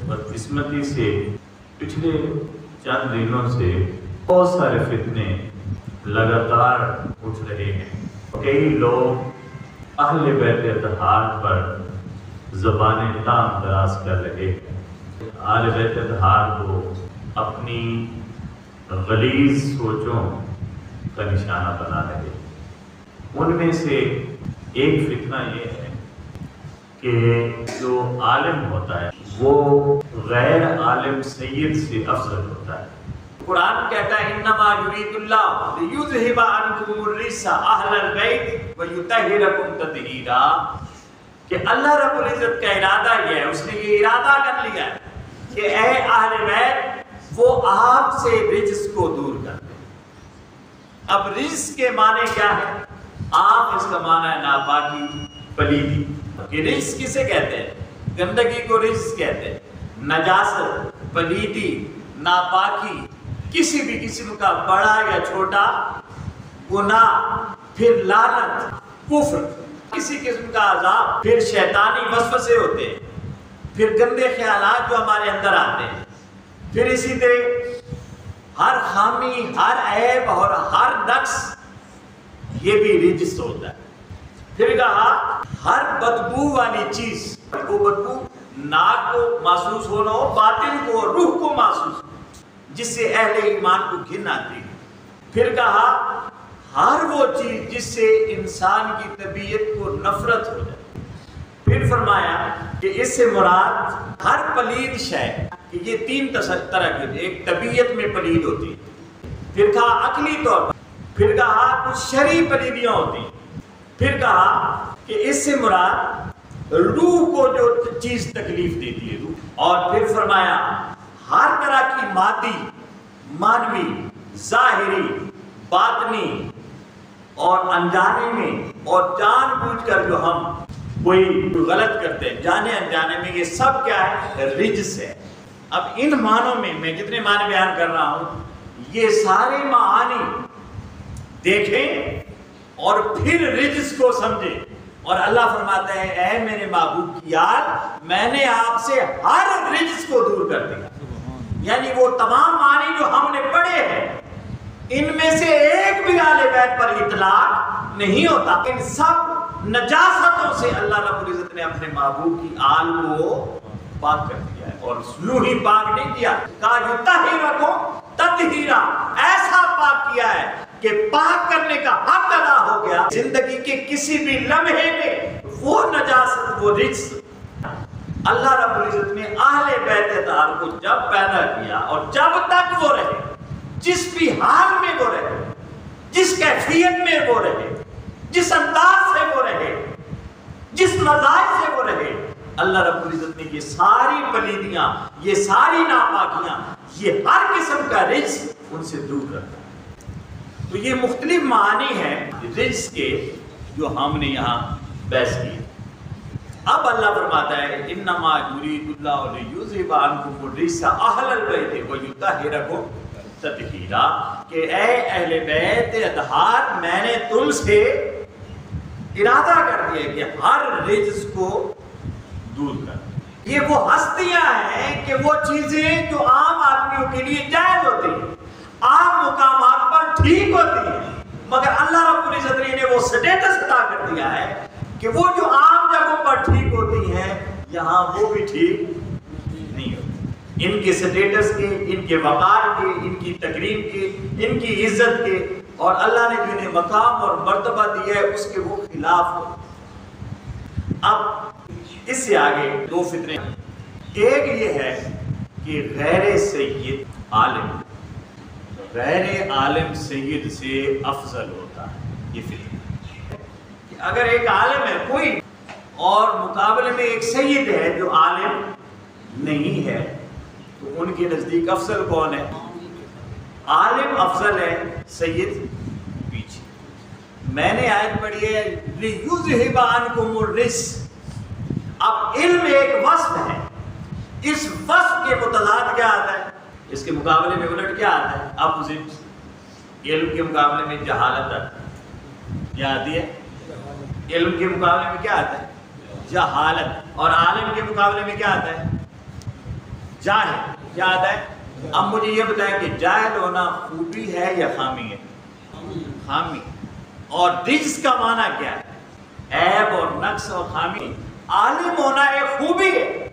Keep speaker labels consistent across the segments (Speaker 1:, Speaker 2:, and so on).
Speaker 1: بدقسمتی سے پچھلے چند دنوں سے بہت سارے فتنے لگاتار اٹھ رہے ہیں۔ کئی لوگ اہل بیت اطہار پر زبان تام دراز کر رہے ہیں، اہل بیت اطہار کو اپنی غلیظ سوچوں کا نشانہ بنا رہے ہیں۔ ان میں سے ایک فتنہ یہ ہے کہ جو عالم ہوتا ہے وہ غیر عالم سید سے افضل ہوتا ہے۔ قرآن کہتا ہے انما یرید اللہ لیذھب عنکم الرجس اہل البیت ویطہرکم تطہیرا، کہ اللہ رب العزت کا ارادہ یہ ہے، اس نے یہ ارادہ کر لیا ہے کہ اے اہل بیت وہ آپ سے رجس کو دور کر دیں۔ اب رجس کے معنی کیا ہے؟ آپ اس کا معنی ہے ناپاکی، پلیدی۔ کہ رجس کسے کہتے ہیں؟ گندگی کو رجس کہتے ہیں۔ نجاست، پلیدی، ناپاکی، کسی بھی قسم کا بڑا یا چھوٹا گناہ، پھر لعنت، کفر، کسی قسم کا عذاب، پھر شیطانی وسوسے ہوتے ہیں، پھر گندے خیالات جو ہمارے اندر آتے ہیں، پھر اسی طرح ہر خامی، ہر عیب اور ہر نقص یہ بھی رجس ہوتا ہے۔ پھر کہا ہر بدبو والی چیز، وہ بدبو ناک کو محسوس ہونا ہو، باطن کو، روح کو محسوس ہو، جس سے اہل ایمان کو گھن آتی ہے۔ پھر کہا ہر وہ چیز جس سے انسان کی طبیعت کو نفرت ہو جائے۔ پھر فرمایا کہ اس سے مراد ہر پلید شے، کہ یہ تین طرح کی، ایک طبیعت میں پلید ہوتی ہے، پھر کہا عقلی طور پر، پھر کہا کچھ شرعی پلیدیاں ہوتی ہیں، پھر کہا کہ اس سے مراد روح کو جو چیز تکلیف دیتی ہے روح، اور پھر فرمایا ہر طرح کی مادی، مانوی، ظاہری، باطنی اور انجانے میں اور جان بوجھ کر جو ہم کوئی غلط کرتے ہیں جانے انجانے میں، یہ سب کیا ہے؟ رجس ہے۔ اب ان معنوں میں جتنے معنی بیان کر رہا ہوں، یہ سارے معانی دیکھیں اور پھر رجس کو سمجھیں، اور اللہ فرماتا ہے اے میرے محبوب کی یاد، میں نے آپ سے ہر رجس کو دور کر دیا۔ یعنی وہ تمام معنی جو ہم نے پڑھے ہیں، ان میں سے ایک بھی اہل بیت پر اطلاق نہیں ہوتا، ان سب نجاستوں سے اللہ رب العزت نے اپنے محبوب کی آل کو پاک کر دیا ہے، اور یوں ہی پاک نہیں کیا، کہا یطہرکم تطہیرا، ایسا پاک کیا ہے کہ پاک کرنے کا حق ادا ہو گیا۔ زندگی کے کسی بھی لمحے میں وہ نجاست، وہ رجس، اللہ رب العزت نے اہل بیت اطہار کو جب پیدا کیا اور جب تک وہ رہے، جس بھی حال میں وہ رہے، جس کیفیت میں وہ رہے، جس انداز سے وہ رہے، جس مزاج سے وہ رہے، اللہ رب العزت نے یہ ساری پلیدیاں، یہ ساری ناپاکیاں، یہ ہر قسم کا رجس ان سے دور کرتا ہے۔ تو یہ مختلف معنی ہیں رجس کے جو ہم نے یہاں بحث کی۔ اب اللہ فرماتا ہے انما یرید اللہ لیذھب عنکم الرجس اہل البیت ویطہرکم تطہیرا، کہ اے اہل بیت اطہار، میں نے تم سے ارادہ کر دیا کہ ہر رجس کو دور کر۔ یہ وہ ہستیاں ہیں کہ وہ چیزیں جو عام آدمیوں کے لیے جائز ہوتی ہیں، عام مقامات پر ٹھیک ہوتی ہیں، مگر اللہ رب العزت نے انہیں وہ سٹیٹس عطا کر دیا ہے کہ وہ جو عام جگہوں پر ٹھیک ہوتی ہیں، یہاں وہ بھی ٹھیک نہیں ہوتی۔ ان کے سٹیٹس کے، ان کے وقار کے، ان کی تکریم کے، ان کی عزت کے، اور اللہ نے جو انہیں مقام اور مرتبہ دیا ہے اس کے وہ خلاف ہو۔ اب اس سے آگے دو فتنے، ایک یہ ہے کہ غیر سید عالم غیر عالم سید سے افضل ہوتا ہے۔ یہ فتنہ کہ اگر ایک عالم ہے کوئی اور مقابلے میں ایک سید ہے جو عالم نہیں ہے، تو ان کے نزدیک افضل کون ہے؟ عالم افضل ہے، سید پیچھے۔ میں نے آیت پڑھی ہے لیذھب عنکم الرجس۔ اب علم ایک وصف ہے، اس وصف کے متضاد کیا آتا ہے؟ اس کے مقابلے میں الٹ کیا آتا ہے؟ اپوزٹ۔ علم کے مقابلے میں جہالت آتا ہے، کیا آتی ہے؟ علم کے مقابلے میں کیا آتا ہے؟ جہالت۔ اور عالم کے مقابلے میں کیا آتا ہے؟
Speaker 2: جاہل یاد ہے. اب مجھے یہ بتائیں کہ جاہل ہونا خوبی ہے یا خامی ہے؟ خامی. اور رجس کا معنی کیا ہے؟ عیب اور نقص اور خامی. عالم ہونا ایک خوبی ہے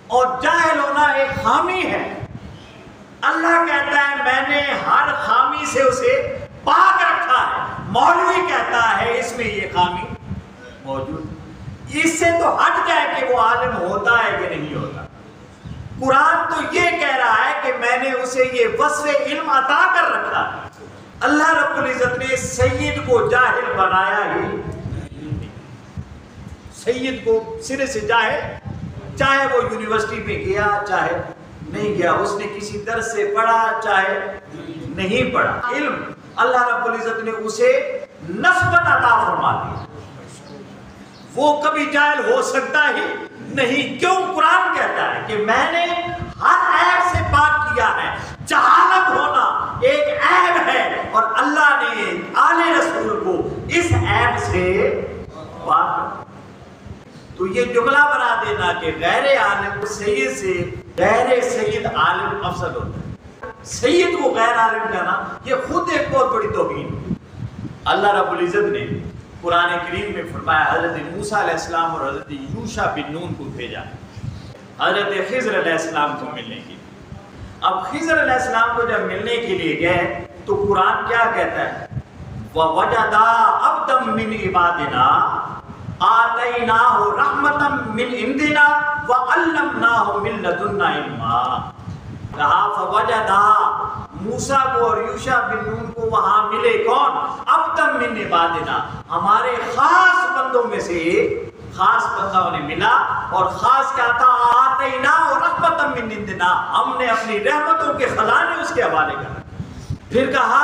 Speaker 2: اور جاہل ہونا ایک خامی ہے. اللہ کہتا ہے میں نے ہر خامی سے اسے پاک رکھا ہے. مولوی کہتا ہے اس میں یہ خامی موجود. اس سے تو ہٹ جائے کہ وہ عالم ہوتا ہے کہ نہیں ہوتا. قرآن تو یہ کہہ رہا ہے کہ میں نے اسے یہ وصف علم عطا کر رکھا ہے. اللہ رب العزت نے سید کو جاہل بنایا ہی نہیں. سید کو سرے سے جاہل، چاہے وہ یونیورسٹی میں گیا چاہے نہیں گیا، اس نے کسی درس سے پڑھا چاہے نہیں پڑھا، علم اللہ رب العزت نے اسے نسبت عطا فرما دیا. وہ کبھی جاہل ہو سکتا ہی نہیں. کیوں؟ قرآن کہتا ہے کہ میں نے ہر عیب سے پاک کیا ہے. جہالت ہونا ایک عیب ہے اور اللہ نے آل رسول کو اس عیب سے پاک. تو یہ جملہ بنا دینا کہ غیر عالم سید سے غیر سید عالم افضل ہوتا ہے. سید کو غیر عالم کہنا یہ خود ایک بہت بڑی توہین. اللہ رب العزت نے قرآن کریم میں فرمایا حضرت موسیٰ علیہ السلام اور حضرت یوشع بن نون کو بھیجا حضرت خضر علیہ السلام کو ملنے کے لیے. اب خضر علیہ السلام کو جب ملنے کے لیے گئے تو قرآن کیا کہتا ہے؟ وَوَجَدَا عَبْدًا مِّنْ عِبَادِنَا آتَيْنَاهُ رَحْمَةً مِّنْ عِنْدِنَا وَعَلَّمْنَاهُ مِن لَّدُنَّا عِلْمًا. کہا فَوَجَدَا موسیٰ کو اور یوشع بن نون کو وہاں ملے کون؟ عَبْدًا مِّنْ عِبَادِنَا، ہمارے خاص بندوں میں سے خاص بندہ انہیں ملا. اور خاص کیا تھا؟ آتَيْنَاهُ رَحْمَةً مِّنْ عِنْدِنَا، ہم نے اپنی رحمتوں کے خزانے اس کے حوالے کر. پھر کہا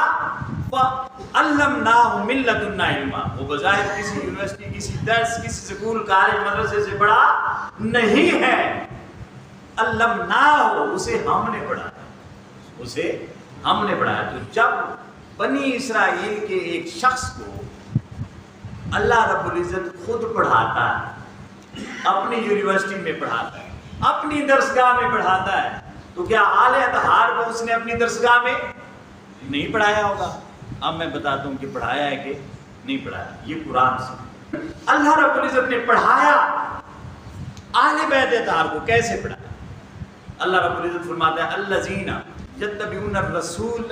Speaker 2: وَعَلَّمْنَاهُ مِن لَّدُنَّا عِلْمًا. وہ بظاہر کسی یونیورسٹی، کسی درس، کسی سکول، کالج، مدرسے سے بڑا نہیں ہے. علمناہ، اسے ہم نے پڑھایا، اسے ہم نے پڑھایا. تو جب بنی اسرائیل کے ایک شخص کو اللہ رب العزت خود پڑھاتا ہے، اپنی یونیورسٹی میں پڑھاتا ہے، اپنی درسگاہ میں پڑھاتا ہے، تو کیا آل اطہار کو اس نے اپنی درسگاہ میں نہیں پڑھایا ہوگا؟ اب میں بتاتا ہوں کہ پڑھایا ہے کہ نہیں پڑھایا. یہ قرآن سے اللہ رب العزت نے پڑھایا. آل بیت اطہار کو کیسے پڑھایا؟ اللہ رب العزت فرماتا ہے الذین یتبعون الرسول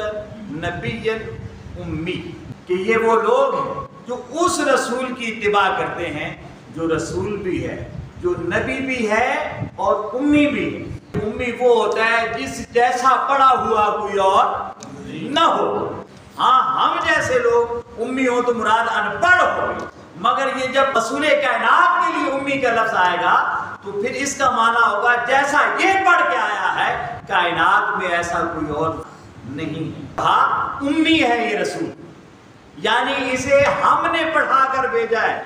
Speaker 2: نبی امی، کہ یہ وہ لوگ ہیں جو اس رسول کی اتباع کرتے ہیں جو رسول بھی ہے، جو نبی بھی ہے اور امی بھی ہے. امی وہ ہوتا ہے جس جیسا پڑھا ہوا کوئی اور نہ ہو. ہاں ہم جیسے لوگ امی ہو تو مراد ان پڑھ ہو، مگر یہ جب رسول کائنات کے لیے امی کا لفظ آئے گا تو پھر اس کا معنی ہوگا جیسا یہ پڑھ کے آیا ہے کائنات میں ایسا کوئی اور نہیں. ہاں امی ہے یہ رسول، یعنی اسے ہم نے پڑھا کر بھیجا ہے.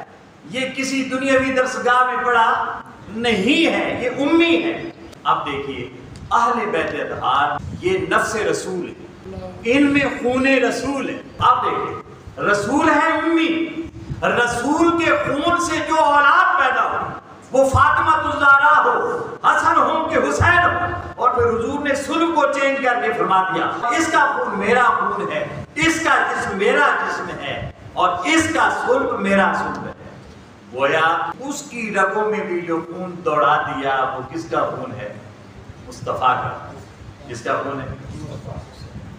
Speaker 2: یہ کسی دنیاوی درسگاہ میں پڑھا نہیں ہے، یہ امی ہے. اب دیکھیے اہل بیت اطہار یہ نفس رسول ہے، ان میں خون رسول ہے. اب دیکھیے رسول ہے امی، رسول کے خون سے جو اولاد پیدا ہو، وہ فاطمہ الزہرا ہو، حسن ہو کہ حسین ہو. اور پھر حضور نے سلب کو چینج کر کے فرما دیا اس کا خون میرا خون ہے، اس کا جسم میرا جسم ہے اور اس کا سلب میرا سلب ہے. گویا اس کی رگوں میں بھی جو خون دوڑا دیا وہ کس کا خون ہے؟ مصطفیٰ کا. کس کا خون ہے؟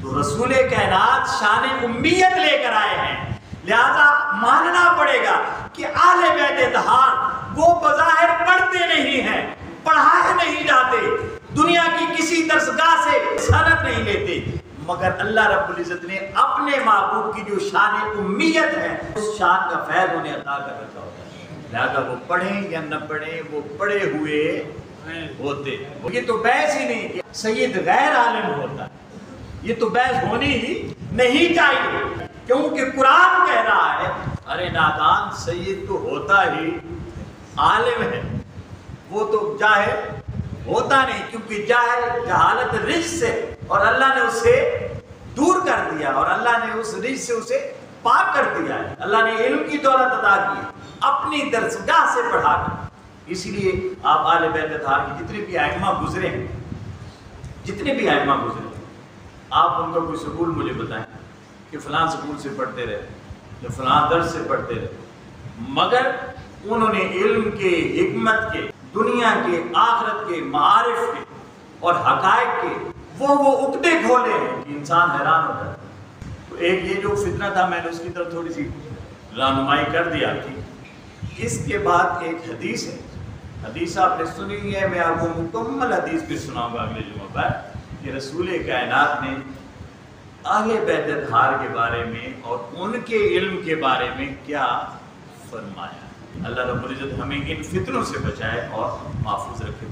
Speaker 2: تو رسول کائنات شان امیت لے کر آئے ہیں، لہذا ماننا پڑے گا کہ اہل بیت اطہار وہ بظاہر پڑھتے نہیں ہیں، پڑھائے نہیں جاتے، دنیا کی کسی درسگاہ سے سند نہیں لیتے، مگر اللہ رب العزت نے اپنے محبوب کی جو شان امیت ہے اس شان کا فیض انہیں عطا کر رکھا ہوتا ہے. لہذا وہ پڑھیں یا نہ پڑھیں وہ پڑھے ہوئے ہوتے. یہ تو بحث ہی نہیں کہ سید غیر عالم ہوتا ہے، یہ تو بحث ہونی ہی نہیں چاہیے، کیونکہ قرآن کہہ رہا ہے ارے نادان سید تو ہوتا ہی عالم ہے، وہ تو جاہل ہوتا نہیں، کیونکہ جاہل جہالت رجس سے اور اللہ نے اسے دور کر دیا اور اللہ نے اس رجس سے اسے پاک کر دیا ہے. اللہ نے علم کی دولت عطا کی اپنی درسگاہ سے پڑھا کر. اسی لیے آپ آل بیت اطہار کی جتنے بھی ائمہ گزرے ہیں جتنے بھی ائمہ گزرے آپ ان کا کوئی سکول مجھے بتائیں کہ فلاں سکول سے پڑھتے رہے یا فلاں درس سے پڑھتے رہے، مگر انہوں نے علم کے، حکمت کے، دنیا کے، آخرت کے، معارف کے اور حقائق کے وہ عقدے کھولے ہیں کہ انسان حیران ہوتا ہے۔ تو ایک یہ جو فتنہ تھا میں نے اس کی طرف تھوڑی سی رہنمائی کر دیا تھی۔ اس کے بعد ایک حدیث ہے، حدیث آپ نے سنی ہے، میں آپ کو مکمل حدیث پھر سناؤں گا اگلے جمعہ پر، کہ رسول کائنات نے اہل بیت اطہار کے بارے میں اور ان کے علم کے بارے میں کیا فرمایا۔ اللہ رب العزت ہمیں ان فتنوں سے بچائے اور محفوظ رکھے۔